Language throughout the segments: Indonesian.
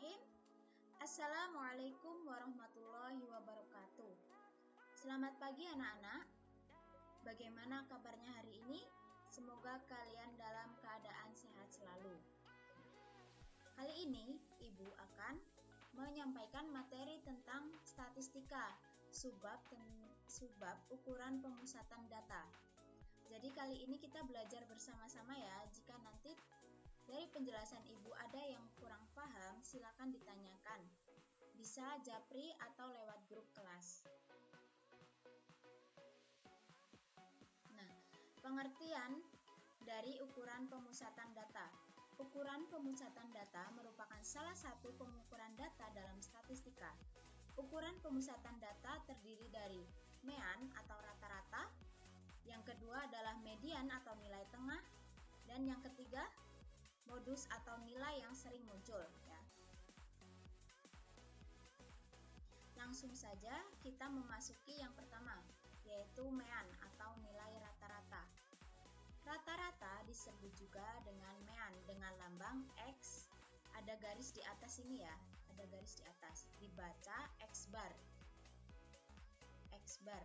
Bismillahirrahmanirrahim. Assalamualaikum warahmatullahi wabarakatuh. Selamat pagi anak-anak. Bagaimana kabarnya hari ini? Semoga kalian dalam keadaan sehat selalu. Kali ini Ibu akan menyampaikan materi tentang statistika, subbab ukuran pemusatan data. Jadi kali ini kita belajar bersama-sama ya. Jika nanti dari penjelasan Ibu ada yang kurang paham, silakan ditanyakan. Bisa japri atau lewat grup kelas. Nah, pengertian dari ukuran pemusatan data. Ukuran pemusatan data merupakan salah satu pengukuran data dalam statistika. Ukuran pemusatan data terdiri dari mean atau rata-rata, yang kedua adalah median atau nilai tengah, dan yang ketiga modus atau nilai yang sering muncul ya. Langsung saja kita memasuki yang pertama, yaitu mean atau nilai rata-rata. Rata-rata disebut juga dengan mean dengan lambang X, ada garis di atas ini ya, ada garis di atas, dibaca X bar. X bar.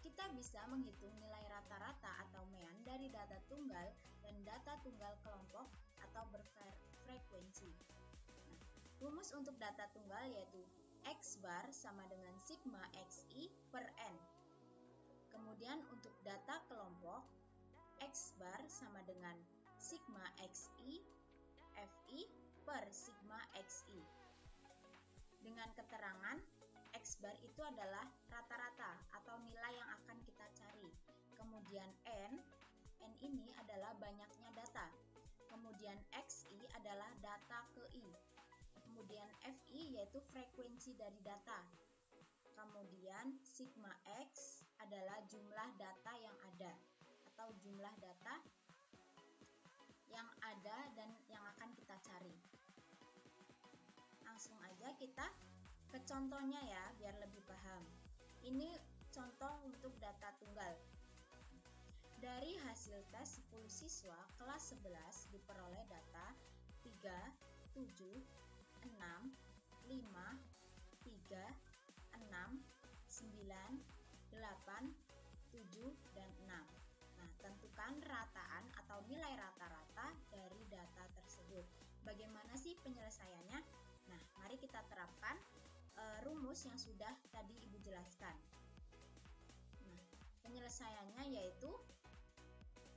Kita bisa menghitung nilai rata-rata atau mean dari data tunggal dan data tunggal kelompok atau berfrekuensi. Nah, rumus untuk data tunggal yaitu X bar sama dengan sigma XI per N. Kemudian untuk data kelompok, X bar sama dengan sigma XI FI per sigma XI. Dengan keterangan X bar itu adalah rata-rata atau nilai yang akan kita cari. Kemudian N ini adalah banyaknya data. Kemudian XI adalah data ke I. Kemudian FI yaitu frekuensi dari data. Kemudian sigma X adalah jumlah data yang ada atau jumlah data yang ada dan yang akan kita cari. Langsung aja kita ke contohnya ya, biar lebih paham. Ini contoh untuk data tunggal. Dari hasil tes 10 siswa kelas 11 diperoleh data 3, 7, 6, 5, 3, 6, 9, 8, 7, dan 6. Nah, tentukan rataan atau nilai rata-rata dari data tersebut. Bagaimana sih penyelesaiannya? Nah, mari kita terapkan rumus yang sudah tadi Ibu jelaskan. Nah, penyelesaiannya yaitu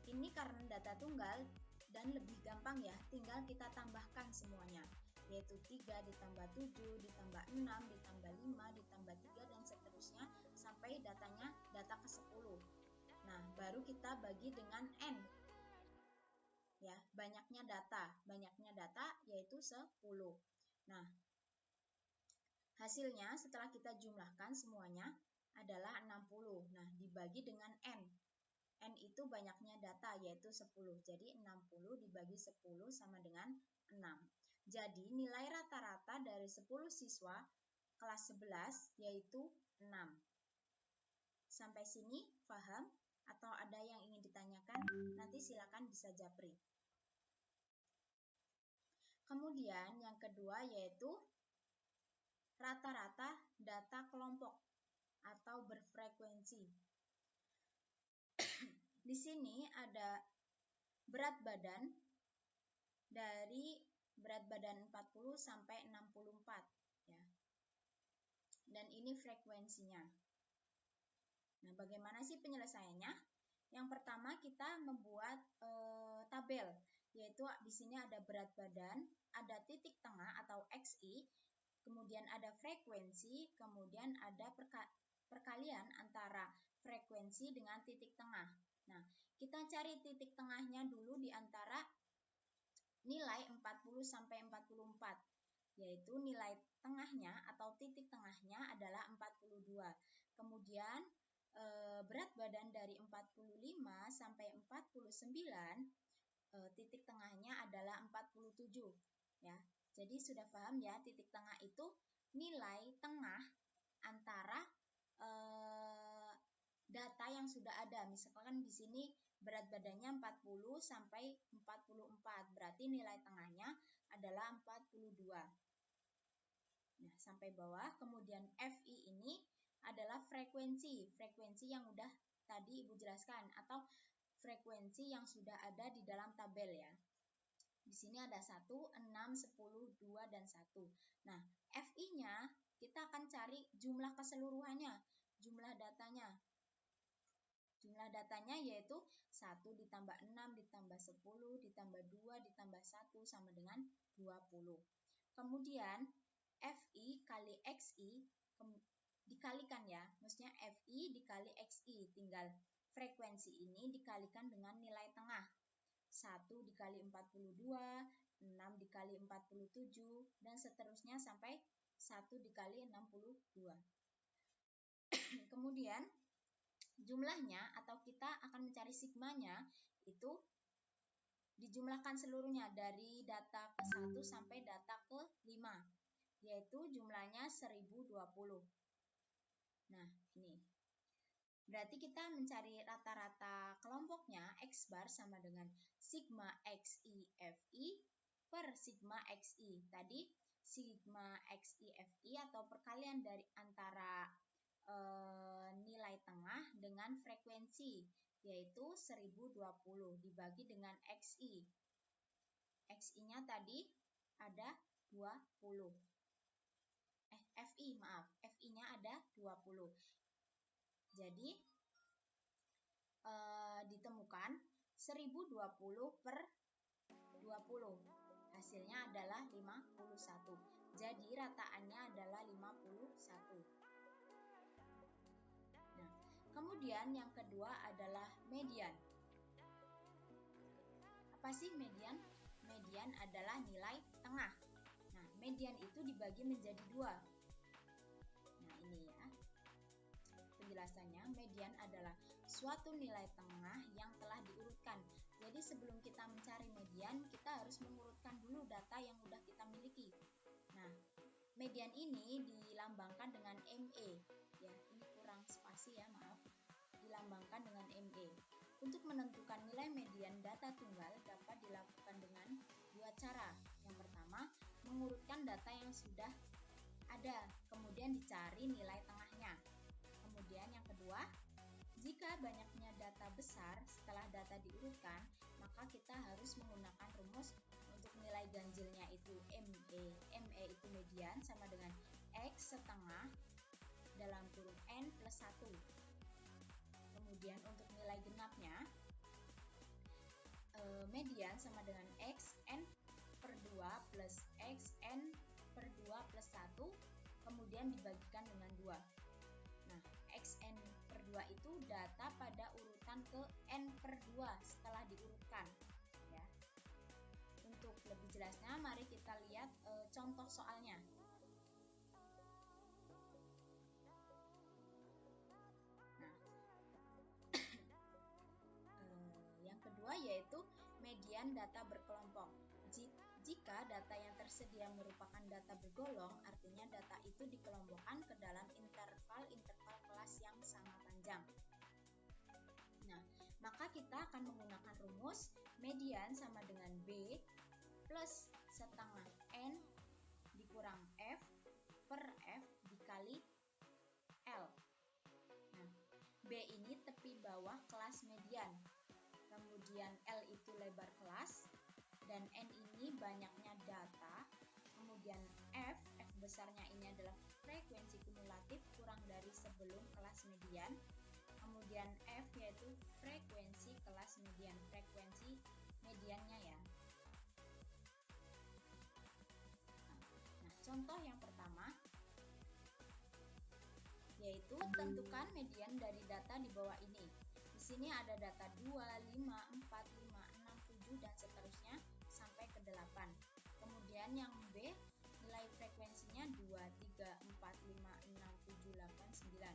ini karena data tunggal dan lebih gampang ya, tinggal kita tambahkan semuanya, yaitu 3 ditambah 7 ditambah 6 ditambah 5 ditambah 3 dan seterusnya sampai data ke 10. Nah, baru kita bagi dengan N. Ya, banyaknya data yaitu 10. Nah, hasilnya setelah kita jumlahkan semuanya adalah 60. Nah, dibagi dengan N. N itu banyaknya data yaitu 10. Jadi 60 dibagi 10 sama dengan 6. Jadi nilai rata-rata dari 10 siswa kelas 11 yaitu 6. Sampai sini paham? Atau ada yang ingin ditanyakan? Nanti silakan bisa japri. Kemudian yang kedua yaitu rata-rata data kelompok atau berfrekuensi. Di sini ada berat badan dari berat badan 40 sampai 64 ya. Dan ini frekuensinya. Nah, bagaimana sih penyelesaiannya? Yang pertama kita membuat tabel, yaitu di sini ada berat badan, ada titik tengah atau XI, kemudian ada frekuensi, kemudian ada perkalian antara frekuensi dengan titik tengah. Nah, kita cari titik tengahnya dulu di antara nilai 40 sampai 44, yaitu nilai tengahnya atau titik tengahnya adalah 42. Kemudian berat badan dari 45 sampai 49, titik tengahnya adalah 47 ya. Jadi sudah paham ya, titik tengah itu nilai tengah antara data yang sudah ada. Misalkan di sini berat badannya 40 sampai 44, berarti nilai tengahnya adalah 42. Nah, sampai bawah. Kemudian FI ini adalah frekuensi yang udah tadi Ibu jelaskan, atau frekuensi yang sudah ada di dalam tabel ya. Di sini ada 1, 6, 10, 2, dan 1. Nah, FI-nya kita akan cari jumlah keseluruhannya, jumlah datanya. Jumlah datanya yaitu 1 ditambah 6 ditambah 10 ditambah 2 ditambah 1 sama dengan 20. Kemudian FI kali XI dikalikan ya, maksudnya FI dikali XI, tinggal frekuensi ini dikalikan dengan nilai tengah. 1 dikali 42, 6 dikali 47, dan seterusnya sampai 1 dikali 62. Kemudian jumlahnya atau kita akan mencari sigmanya itu dijumlahkan seluruhnya dari data ke-1 sampai data ke-5, yaitu jumlahnya 1020. Nah, ini. Berarti kita mencari rata-rata kelompoknya, X bar sama dengan sigma XI FI per sigma XI. Tadi sigma XI FI atau perkalian dari antara nilai tengah dengan frekuensi, yaitu 1020 dibagi dengan XI. XI-nya tadi ada 20. FI, maaf. FI-nya ada 20. Jadi ditemukan 1020 per 20. Hasilnya adalah 51. Jadi rataannya adalah 51. Nah, kemudian yang kedua adalah median. Apa sih median? Median adalah nilai tengah. Nah, median itu dibagi menjadi 2. Nah, ini ya. Penjelasannya, median adalah suatu nilai tengah yang telah diurutkan. Jadi sebelum kita mencari median, kita harus mengurutkan dulu data yang sudah kita miliki. Nah, median ini dilambangkan dengan ME. Ya, ini kurang spasi ya, maaf. Dilambangkan dengan ME. Untuk menentukan nilai median data tunggal dapat dilakukan dengan 2 cara. Yang pertama, mengurutkan data yang sudah ada, kemudian dicari nilai tengahnya. Kemudian yang kedua, jika banyaknya data besar setelah data diurutkan, maka kita harus menggunakan rumus untuk nilai ganjilnya itu ME. ME itu median sama dengan X setengah dalam kurung N plus 1. Kemudian untuk nilai genapnya, median sama dengan X N per 2 plus X N per 2 plus 1, kemudian dibagikan dengan 2. Nah, XN per 2 itu data pada urutan ke N per 2 setelah diurutkan. Ya. Untuk lebih jelasnya, mari kita lihat contoh soalnya. Nah, yang kedua yaitu median data berkelompok. Jika data yang tersedia merupakan data bergolong, artinya data itu dikelompokkan ke dalam interval kelas yang sama panjang. Nah, maka kita akan menggunakan rumus median sama dengan B plus setengah N dikurang F per F dikali L. Nah, B ini tepi bawah kelas median. Kemudian L itu lebar kelas. Dan N ini banyaknya data, kemudian F besarnya ini adalah frekuensi kumulatif kurang dari sebelum kelas median, kemudian F yaitu frekuensi kelas median, frekuensi mediannya ya. Nah, contoh yang pertama yaitu tentukan median dari data di bawah ini. Di sini ada data 2, 5, 4, 5, 6, 7, dan seterusnya sampai ke 8. Kemudian yang B, nilai frekuensinya 2, 3, 4, 5, 6, 7, 8, 9.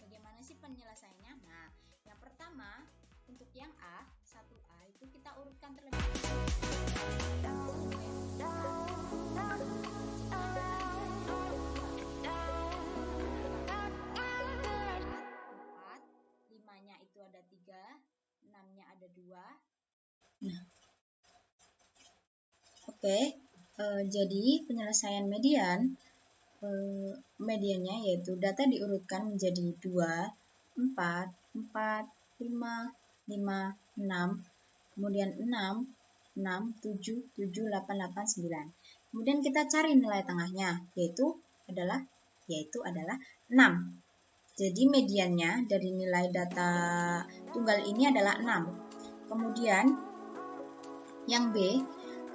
Bagaimana sih penyelesaiannya? Nah, yang pertama, untuk yang A, 1A itu kita urutkan terlebih dahulu. 5-nya itu ada 3, 6-nya ada 2. Nah, Oke, jadi penyelesaian median, mediannya yaitu data diurutkan menjadi 2, 4, 4, 5, 5, 6, kemudian 6, 6, 7, 7, 8, 8, 9. Kemudian kita cari nilai tengahnya, yaitu adalah 6. Jadi mediannya dari nilai data tunggal ini adalah 6. Kemudian yang B,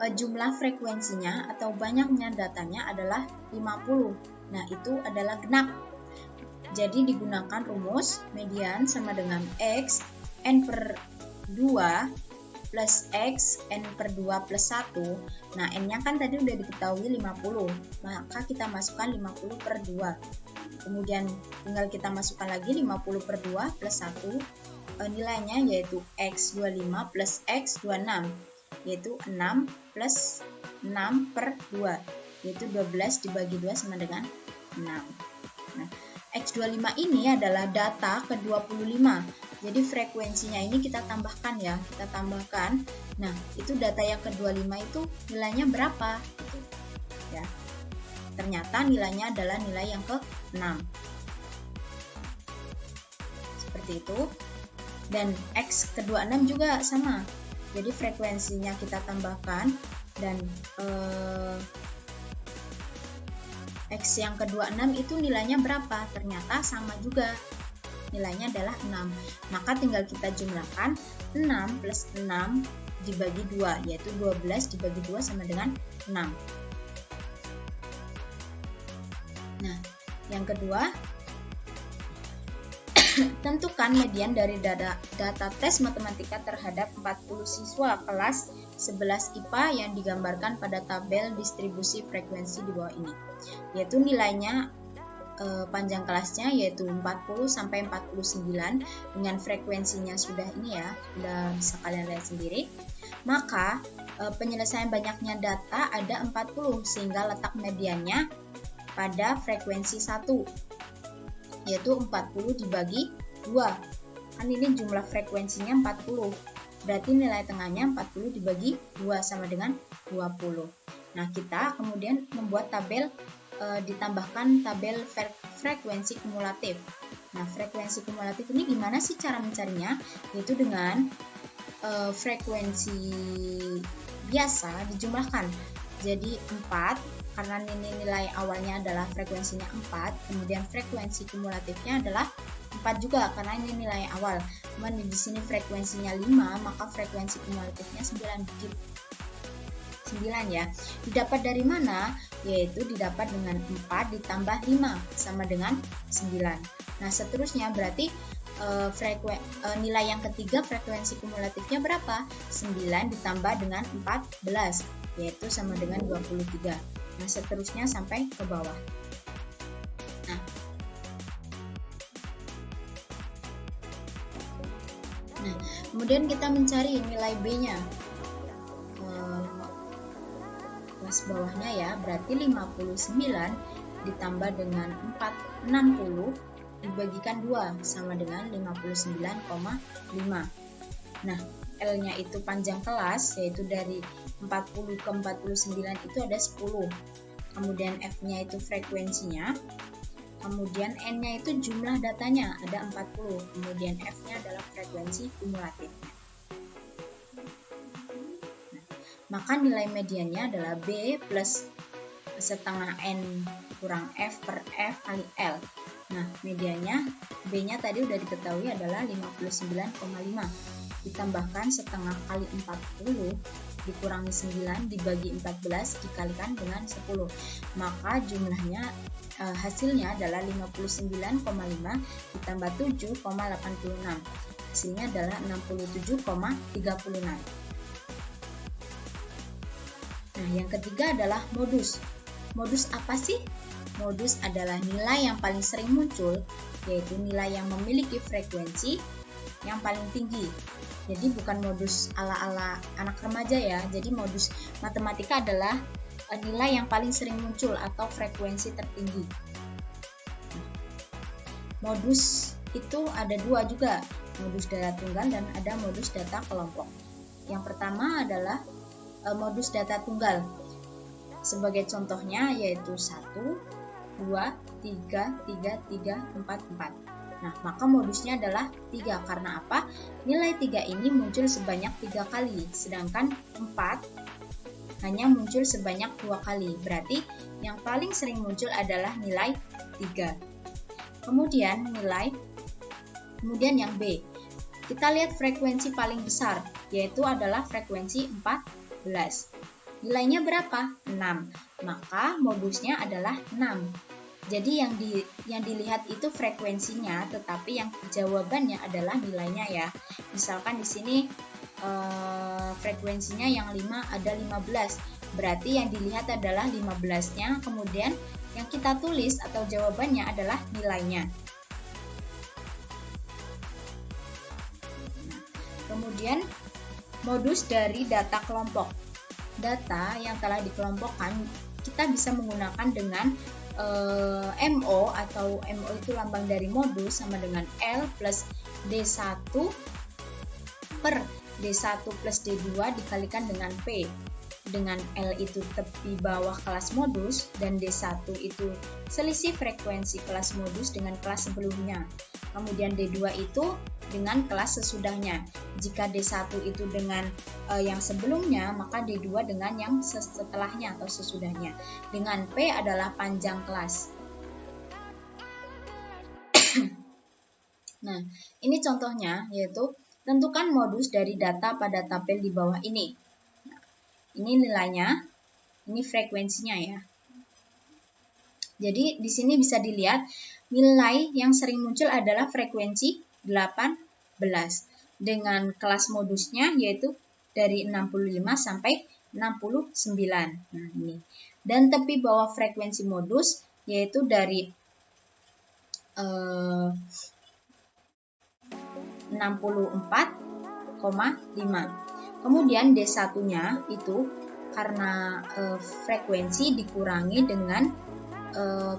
jumlah frekuensinya atau banyaknya datanya adalah 50. Nah, itu adalah genap. Jadi digunakan rumus median sama dengan X N per 2 plus X N per 2 plus 1. Nah, N-nya kan tadi udah diketahui 50. Maka kita masukkan 50 per 2. Kemudian tinggal kita masukkan lagi 50 per 2 plus 1. Nilainya yaitu X25 plus X26. Yaitu 6 plus 6 per 2, yaitu 12 dibagi 2 sama dengan 6. Nah, X25 ini adalah data ke-25. Jadi frekuensinya ini kita tambahkan ya, kita tambahkan. Nah, itu data yang ke-25 itu nilainya berapa? Gitu. Ya. Ternyata nilainya adalah nilai yang ke-6. Seperti itu. Dan X ke-26 juga sama. Jadi frekuensinya kita tambahkan dan X yang ke-26 itu nilainya berapa? Ternyata sama juga. Nilainya adalah 6. Maka tinggal kita jumlahkan 6 plus 6 dibagi 2, yaitu 12 dibagi 2 sama dengan 6. Nah, yang kedua, tentukan median dari data tes matematika terhadap 40 siswa kelas 11 IPA yang digambarkan pada tabel distribusi frekuensi di bawah ini. Yaitu nilainya panjang kelasnya yaitu 40 sampai 49 dengan frekuensinya sudah ini ya, sudah bisa kalian lihat sendiri. Maka penyelesaian banyaknya data ada 40 sehingga letak mediannya pada frekuensi 1. Yaitu 40 dibagi 2. Kan ini jumlah frekuensinya 40. Berarti nilai tengahnya 40 dibagi 2 sama dengan 20. Nah, kita kemudian membuat tabel, ditambahkan tabel frekuensi kumulatif. Nah, frekuensi kumulatif ini gimana sih cara mencarinya? Yaitu dengan frekuensi biasa dijumlahkan. Jadi 4, karena nilai awalnya adalah frekuensinya 4, kemudian frekuensi kumulatifnya adalah 4 juga karena ini nilai awal. Kemudian di sini frekuensinya 5, maka frekuensi kumulatifnya 9 digit. 9 ya. Didapat dari mana? Yaitu didapat dengan 4 ditambah 5 sama dengan 9. Nah, seterusnya berarti nilai yang ketiga frekuensi kumulatifnya berapa? 9 ditambah dengan 14, yaitu sama dengan 23. Nah, seterusnya sampai ke bawah. Nah, kemudian kita mencari nilai B-nya. Kelas bawahnya ya, berarti 59 ditambah dengan 60 dibagikan 2 sama dengan 59,5. Nah, L-nya itu panjang kelas, yaitu dari 40 ke 49 itu ada 10. Kemudian F-nya itu frekuensinya. Kemudian N-nya itu jumlah datanya, ada 40. Kemudian F-nya adalah frekuensi kumulatifnya. Nah, maka nilai mediannya adalah B plus setengah N kurang F per F kali L. Nah, mediannya B-nya tadi udah diketahui adalah 59,5. Ditambahkan setengah kali 40 dikurangi 9 dibagi 14 dikalikan dengan 10. Maka jumlahnya hasilnya adalah 59,5 ditambah 7,86. Hasilnya adalah 67,36. Nah, yang ketiga adalah modus. Modus apa sih? Modus adalah nilai yang paling sering muncul, yaitu nilai yang memiliki frekuensi yang paling tinggi. Jadi bukan modus ala-ala anak remaja ya. Jadi modus matematika adalah nilai yang paling sering muncul atau frekuensi tertinggi. Modus itu ada dua juga, modus data tunggal dan ada modus data kelompok. Yang pertama adalah modus data tunggal. Sebagai contohnya yaitu 1, 2, 3, 3, 3, 4, 4. Nah, maka modusnya adalah 3. Karena apa? Nilai 3 ini muncul sebanyak 3 kali, sedangkan 4 hanya muncul sebanyak 2 kali. Berarti yang paling sering muncul adalah nilai 3. Kemudian yang B. Kita lihat frekuensi paling besar, yaitu adalah frekuensi 14. Nilainya berapa? 6. Maka modusnya adalah 6. Jadi yang dilihat itu frekuensinya, tetapi yang jawabannya adalah nilainya ya. Misalkan di sini frekuensinya yang 5 ada 15. Berarti yang dilihat adalah 15-nya, kemudian yang kita tulis atau jawabannya adalah nilainya. Kemudian modus dari data kelompok. Data yang telah dikelompokkan kita bisa menggunakan dengan MO, atau MO itu lambang dari modus, sama dengan L plus D1 per D1 plus D2 dikalikan dengan P. Dengan L itu tepi bawah kelas modus dan D1 itu selisih frekuensi kelas modus dengan kelas sebelumnya. Kemudian D2 itu dengan kelas sesudahnya. Jika D1 itu dengan yang sebelumnya, maka D2 dengan yang setelahnya atau sesudahnya. Dengan P adalah panjang kelas. Nah, ini contohnya, yaitu tentukan modus dari data pada tabel di bawah ini. Nah, ini nilainya, ini frekuensinya ya. Jadi di sini bisa dilihat nilai yang sering muncul adalah frekuensi 18 dengan kelas modusnya yaitu dari 65 sampai 69. Nah, ini. Dan tepi bawah frekuensi modus yaitu dari 64,5. Kemudian D1-nya itu karena frekuensi dikurangi dengan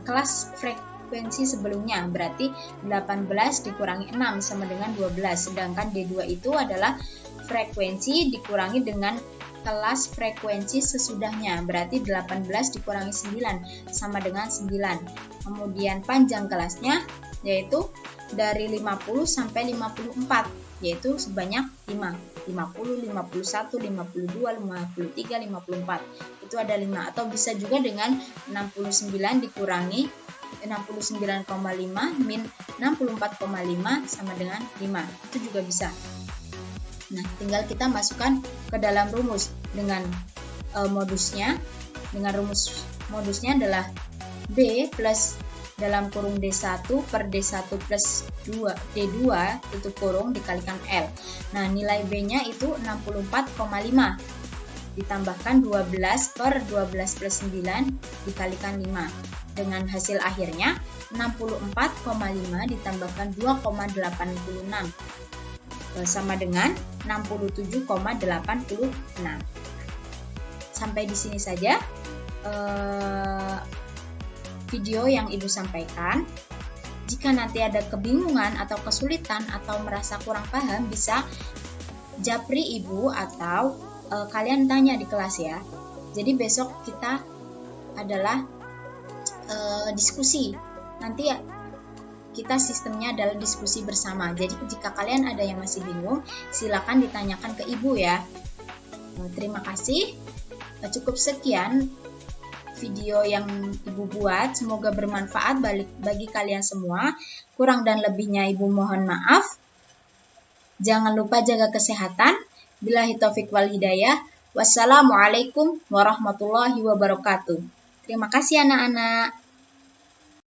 kelas frekuensi sebelumnya, berarti 18 dikurangi 6 sama dengan 12. Sedangkan D2 itu adalah frekuensi dikurangi dengan kelas frekuensi sesudahnya, berarti 18 dikurangi 9 sama dengan 9. Kemudian panjang kelasnya yaitu dari 50 sampai 54, yaitu sebanyak 5. 50, 51, 52, 53, 54. Itu ada 5. Atau bisa juga dengan 69 dikurangi 69,5 min 64,5 sama dengan 5. Itu juga bisa. Nah, tinggal kita masukkan ke dalam rumus dengan modusnya. Dengan rumus modusnya adalah B plus dalam kurung D1 per D1 plus D2 tutup kurung dikalikan L. Nah, nilai B-nya itu 64,5 ditambahkan 12 per 12 plus 9 dikalikan 5. Dengan hasil akhirnya 64,5 ditambahkan 2,86 sama dengan 67,86. Sampai di sini saja video yang Ibu sampaikan. Jika nanti ada kebingungan atau kesulitan atau merasa kurang paham, bisa japri Ibu atau kalian tanya di kelas ya. Jadi besok kita adalah diskusi. Nanti kita sistemnya adalah diskusi bersama. Jadi jika kalian ada yang masih bingung, silakan ditanyakan ke Ibu ya. Terima kasih. Cukup sekian video yang Ibu buat, semoga bermanfaat bagi kalian semua. Kurang dan lebihnya Ibu mohon maaf. Jangan lupa jaga kesehatan. Billahi taufik wal hidayah. Wassalamualaikum warahmatullahi wabarakatuh. Terima kasih anak-anak.